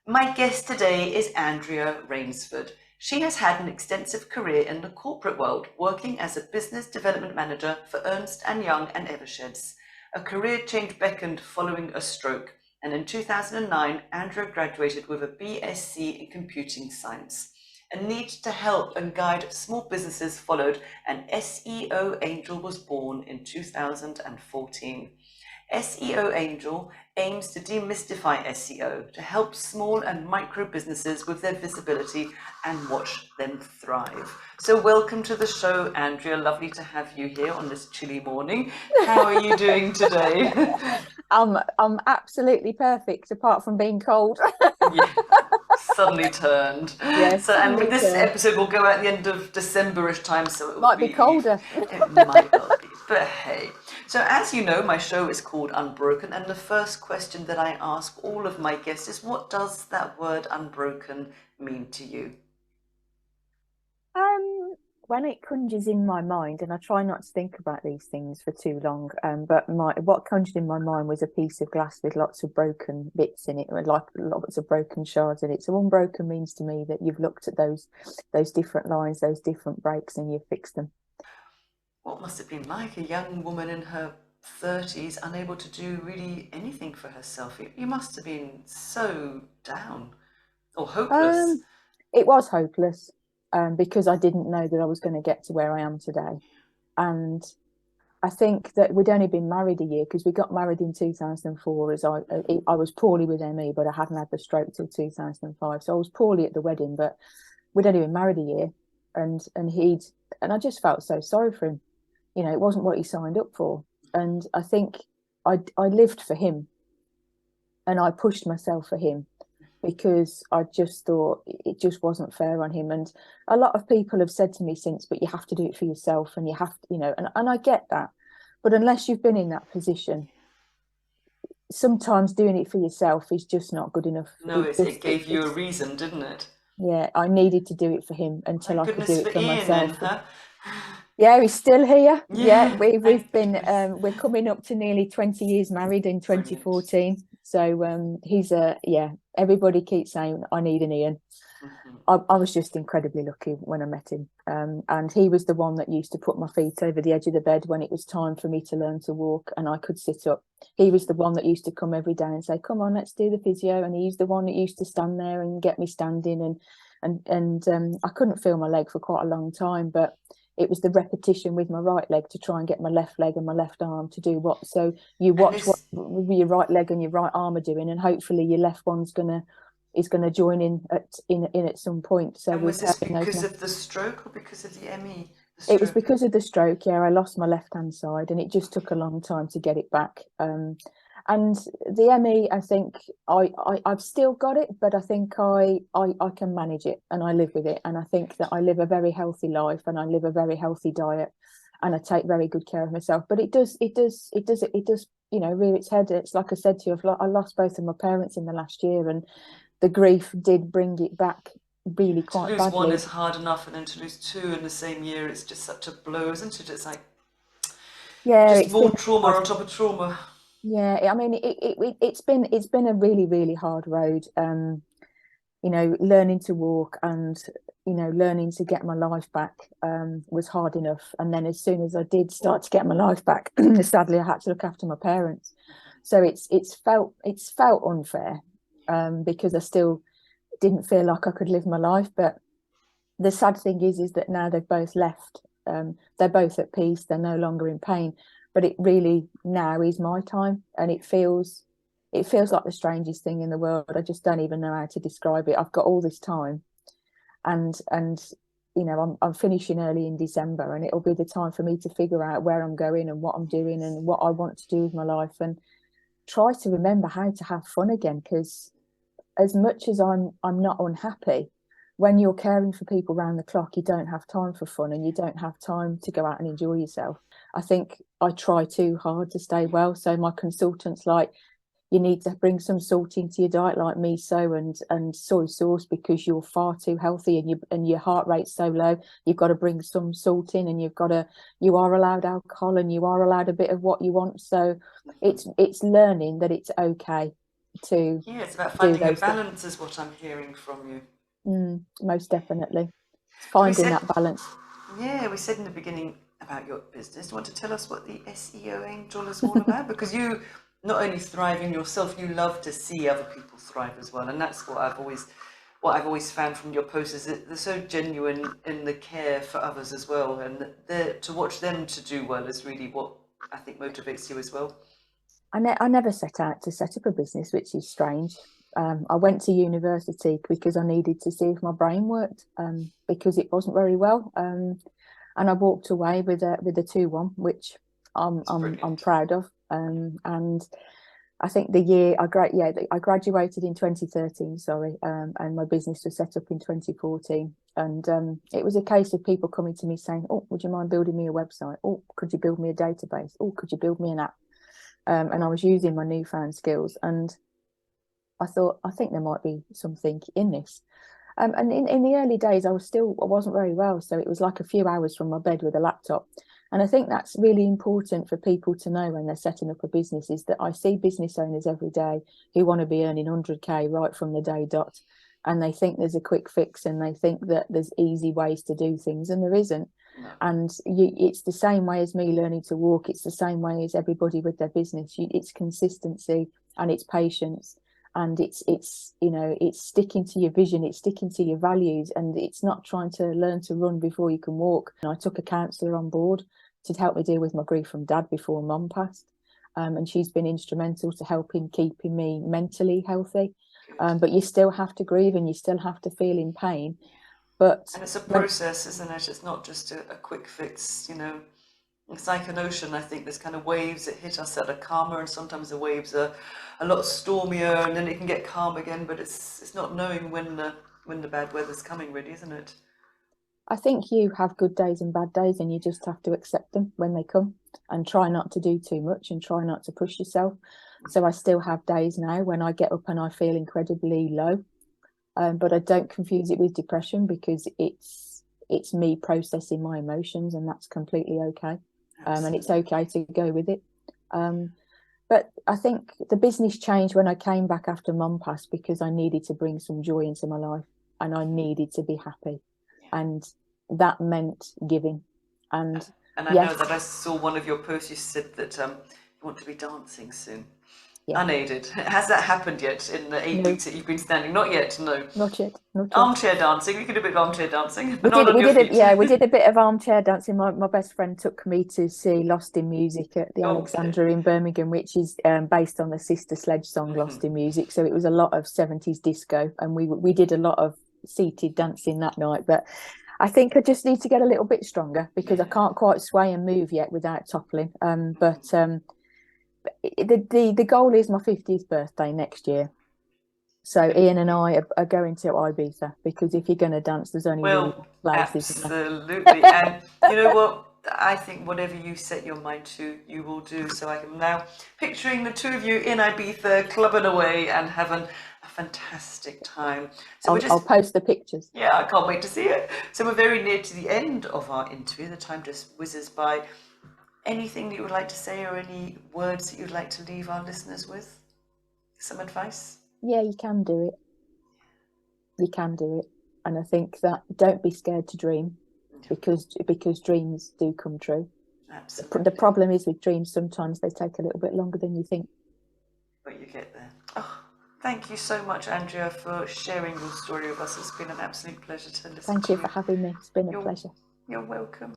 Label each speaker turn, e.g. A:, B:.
A: My guest today is Andrea Rainsford. She has had an extensive career in the corporate world, working as a business development manager for Ernst Young and Eversheds. A career change beckoned following a stroke, and in 2009, Andrea graduated with a BSc in computing science. A need to help and guide small businesses followed, and SEO Angel was born in 2014. SEO Angel aims to demystify SEO to help small and micro businesses with their visibility and watch them thrive. So welcome to the show, Andrea. Lovely to have you here on this chilly morning. How are you doing today?
B: I'm absolutely perfect, apart from being cold.
A: Yeah, suddenly turned.
B: Yes,
A: So, and
B: suddenly
A: this
B: turned.
A: episode will go at the end of December-ish time, so it will
B: Might be
A: be,
B: colder.
A: it might well be, but hey. So, as you know, my show is called Unbroken, and the first question that I ask all of my guests is, what does that word unbroken mean to you?
B: When it conjures in my mind, and I try not to think about these things for too long, but what conjured in my mind was a piece of glass with lots of broken bits in it, or like lots of broken shards in it. So unbroken means to me that you've looked at those different lines, those different breaks, and you've fixed them.
A: What must it been like, a young woman in her 30s, unable to do really anything for herself? You must have been so down or hopeless.
B: Um, it was hopeless, because I didn't know that I was going to get to where I am today. And I think that we'd only been married a year because we got married in 2004. As I was poorly with ME, but I hadn't had the stroke till 2005. So I was poorly at the wedding, but we'd only been married a year, and I just felt so sorry for him. It wasn't what he signed up for, and I think I lived for him, and I pushed myself for him because I just thought it just wasn't fair on him. And a lot of people have said to me since, but you have to do it for yourself, and you have to, and I get that. But unless you've been in that position, sometimes doing it for yourself is just not good enough.
A: No, it gave you a
B: It's,
A: reason, didn't it?
B: yeah, I needed to do it for him until
A: Thank
B: I could do
A: goodness
B: it
A: for
B: for
A: Ian then,
B: myself.
A: huh?
B: Yeah, he's still here. Yeah,
A: Yeah,
B: we've
A: thank
B: been
A: goodness.
B: we're coming up to nearly 20 years married in
A: Brilliant.
B: 2014. So he's a yeah. Everybody keeps saying I need an Ian.
A: Hmm.
B: I was just incredibly lucky when I met him. And he was the one that used to put my feet over the edge of the bed when it was time for me to learn to walk and I could sit up. He was the one that used to come every day and say, "Come on, let's do the physio." And he's the one that used to stand there and get me standing. And I couldn't feel my leg for quite a long time, but it was the repetition with my right leg to try and get my left leg and my left arm to do what. So you
A: And
B: watch what
A: this,
B: your right leg and your right arm are doing, and hopefully your left one's gonna is going to join in at some point. So
A: and
B: we're
A: was this
B: pairing those
A: because
B: now.
A: of the stroke or because of the ME, the
B: It was
A: stroke?
B: because of the stroke. Yeah, I lost my left hand side, and it just took a long time to get it back. And the ME, I think I've still got it, but I think I can manage it and I live with it. And I think that I live a very healthy life and I live a very healthy diet, and I take very good care of myself. But it does rear its head. It's like I said to you, I lost both of my parents in the last year, and the grief did bring it back really
A: Yeah, to
B: quite
A: lose one
B: badly.
A: is hard enough, and then to lose two in the same year, it's just such a blow, isn't it? It's like
B: Yeah,
A: just
B: it's been
A: more trauma
B: hard.
A: on top of trauma.
B: Yeah, I mean, it's been a really really hard road. Learning to walk and learning to get my life back was hard enough. And then as soon as I did start to get my life back, sadly, I had to look after my parents. So it's felt unfair, because I still didn't feel like I could live my life. But the sad thing is that now they've both left. They're both at peace. They're no longer in pain. But it really now is my time, and it feels like the strangest thing in the world. I just don't even know how to describe it. I've got all this time, and I'm finishing early in December, and it'll be the time for me to figure out where I'm going and what I'm doing and what I want to do with my life, and try to remember how to have fun again. Because as much as I'm not unhappy, when you're caring for people round the clock, you don't have time for fun and you don't have time to go out and enjoy yourself. I think I try too hard to stay well. So my consultant's like, you need to bring some salt into your diet, like miso and soy sauce, because you're far too healthy and your heart rate's so low. You've got to bring some salt in, and you are allowed alcohol, and you are allowed a bit of what you want. So it's learning that it's okay to
A: Yeah, it's about
B: do
A: finding a
B: those things.
A: balance is what I'm hearing from you.
B: Most definitely. It's
A: So we
B: finding
A: said,
B: that balance.
A: yeah, we said in the beginning about your business. Do you want to tell us what the SEO Angel is all about? Because you not only thrive in yourself, you love to see other people thrive as well. And that's what I've always found from your posts is that they're so genuine in the care for others as well. And to watch them to do well is really what I think motivates you as well.
B: I never set out to set up a business, which is strange. I went to university because I needed to see if my brain worked, because it wasn't very well. And I walked away with a 2-1, which
A: It's
B: I'm
A: brilliant.
B: proud of. And I think I graduated in 2013, sorry, and my business was set up in 2014. And it was a case of people coming to me saying, "Oh, would you mind building me a website? Oh, could you build me a database? Oh, could you build me an app?" And I was using my newfound skills, and I thought, I think there might be something in this. And in the early days, I wasn't very well, so it was like a few hours from my bed with a laptop. And I think that's really important for people to know when they're setting up a business, is that I see business owners every day who want to be earning 100k right from the day dot, and they think there's a quick fix, and they think that there's easy ways to do things, and there isn't.
A: No.
B: And it's the same way as me learning to walk. It's the same way as everybody with their business. It's consistency, and it's patience, and it's sticking to your vision, it's sticking to your values, and it's not trying to learn to run before you can walk. And I took a counsellor on board to help me deal with my grief from dad before mum passed, and she's been instrumental to keeping me mentally healthy.
A: Good.
B: But you still have to grieve, and you still have to feel in pain. But
A: And it's a
B: when
A: process, isn't it? It's not just a quick fix, you know. It's like an ocean. I think there's kind of waves that hit us that are calmer, and sometimes the waves are a lot stormier, and then it can get calm again. But it's not knowing when the bad weather's coming, really, isn't it?
B: I think you have good days and bad days, and you just have to accept them when they come, and try not to do too much, and try not to push yourself. So I still have days now when I get up and I feel incredibly low, but I don't confuse it with depression, because it's me processing my emotions, and that's completely okay. And it's
A: Absolutely.
B: okay to go with it. But I think the business changed when I came back after mum passed, because I needed to bring some joy into my life, and I needed to be happy, and that meant giving. And
A: And I know
B: yes,
A: that I saw one of your posts. You said that you want to be dancing soon,
B: yeah,
A: unaided. Has that happened yet in the eight
B: no,
A: weeks that you've been standing? Not yet. No.
B: not yet, not yet.
A: Armchair dancing. We could do a bit of armchair dancing, but not on
B: We
A: your
B: did it.
A: feet.
B: Yeah, we did a bit of armchair dancing. My best friend took me to see Lost in Music at the
A: Okay.
B: Alexandra in Birmingham, which is based on the Sister Sledge song Lost in Music. So it was a lot of 70s disco, and we did a lot of seated dancing that night. But I think I just need to get a little bit stronger, because I
A: Yeah.
B: can't quite sway and move yet without toppling. But the goal is my 50th birthday next year. So
A: Good
B: Ian
A: for
B: and
A: you.
B: I are going to Ibiza, because if you're going to dance, there's only really
A: Well,
B: one place, isn't there?
A: absolutely. And you know what? I think whatever you set your mind to, you will do. So I am now picturing the two of you in Ibiza, clubbing away and having a fantastic time. So we're
B: I'll
A: just,
B: post the pictures.
A: yeah, I can't wait to see it. So we're very near to the end of our interview. The time just whizzes by. Anything that you would like to say, or any words that you'd like to leave our listeners with? Some advice?
B: Yeah, you can do it. You can do it. And I think that don't be scared to dream, because dreams do come true. The
A: Absolutely.
B: problem is with dreams, sometimes they take a little bit longer than you think.
A: But you get there. Oh, thank you so much, Andrea, for sharing your story with us. It's been an absolute pleasure to listen
B: Thank
A: to
B: you for
A: you.
B: having me. It's been a
A: You're,
B: pleasure.
A: you're welcome.